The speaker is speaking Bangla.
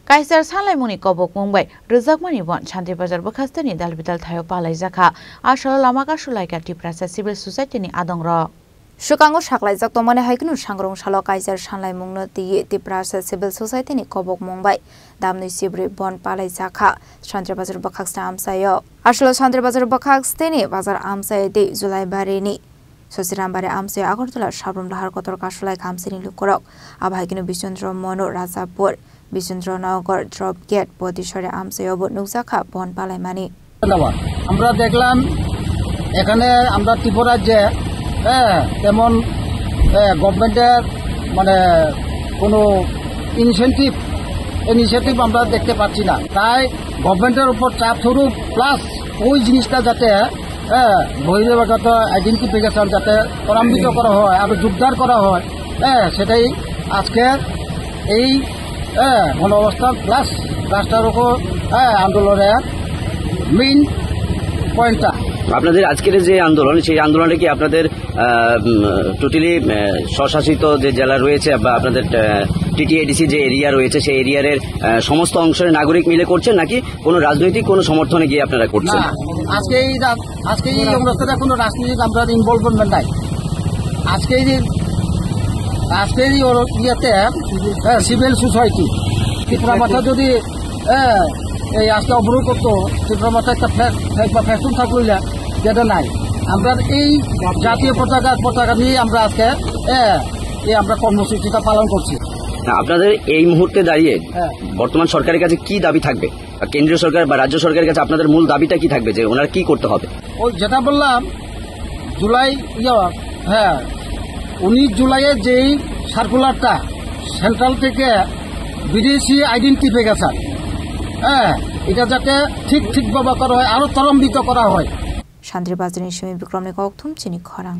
Kaisar Sanlaimuni Kobok Mumbai, Rizakmani Bon, Shanti Bazar Bukastani, Dalbital Thayo Palai Zaka, Ashal Lamaka Shulaika Tiprasa Civil Society ni Adongro. Shukango Shaklai Zaktomane Haikunu Shangrong Shalo Kaisar Sanlaimungno Tiprasa Civil Society ni Kobok Mumbai, Damni Sibri Bon Palai Zaka, Shanti Bazar Bukasta Amsayo, Ashal Shanti Bazar Bukastani, Bazar Amsay de Zulai Barini. Sosirambare Amse Agortula Shabrum Lahar Kotor Kashlai Kamsini Lukorok, Abhaikinu Bishundro Mono Razapur, Bishundro Nagor Drop Gate, Bodishore Amse Obot Nuzaka, Bon Palaimani. আমরা দেখলাম এখানে আমরা ত্রিপুরা যে তেমন গভর্নমেন্টের মানে কোনো ইনিশিয়েটিভ আমরা দেখতে পাচ্ছি না তাই গভর্নমেন্টের উপর চাপ স্বরূপ প্লাস ওই জিনিসটা যাতে বহিরাগত আইডেন্টিফিকেশন যাতে ত্বরান্বিত করা হয় আর জোরদার করা হয় সেটাই আজকের এই গণঅবস্থান প্লাস রাষ্ট্রের উপর আন্দোলনের মেইন পয়েন্টটা। আপনাদের আজকের যে আন্দোলন সেই আন্দোলনে কি আপনাদের টোটালি স্বশাসিত যে জেলা রয়েছে বা আপনাদের টিটিএডিসি যে এরিয়া রয়েছে সেই এরিয়ার সমস্ত অংশের নাগরিক মিলে করছেন নাকি কোনো রাজনৈতিক কোনো সমর্থনে গিয়ে আপনারা করছেন? আজকে এই অবস্থাটা কোনো রাজনৈতিক আমরা ইনভলভমেন্ট নাই। আজকে ইয়েতে সিভিল সোসাইটি ত্রিপুরা মাথা যদি এই আজকে অবরোধ করতো ত্রিপুরা মাথা একটা ফ্ল্যাগ বা ফ্যাশন থাকলে যেটা নাই আমরা এই জাতীয় পতাকা নিয়ে আমরা আজকে আমরা কর্মসূচিটা পালন করছি। আপনাদের এই মুহূর্তে দাঁড়িয়ে বর্তমান সরকারের কাছে কি দাবি থাকবে কেন্দ্রীয় সরকার বা রাজ্য সরকারের কাছে আপনাদের মূল দাবিটা কি থাকবে যে ওনারা কি করতে হবে? ওই যেটা বললাম জুলাই 19 জুলাইয়ে যেই সার্কুলারটা সেন্ট্রাল থেকে বিদেশি আইডেন্টিফিকেশন এটা যাতে ঠিকভাবে করা হয় আরো ত্বরান্বিত করা হয়। শান্তির বাজারের সময় বিক্রমে কক্থুম চিনি খরাং।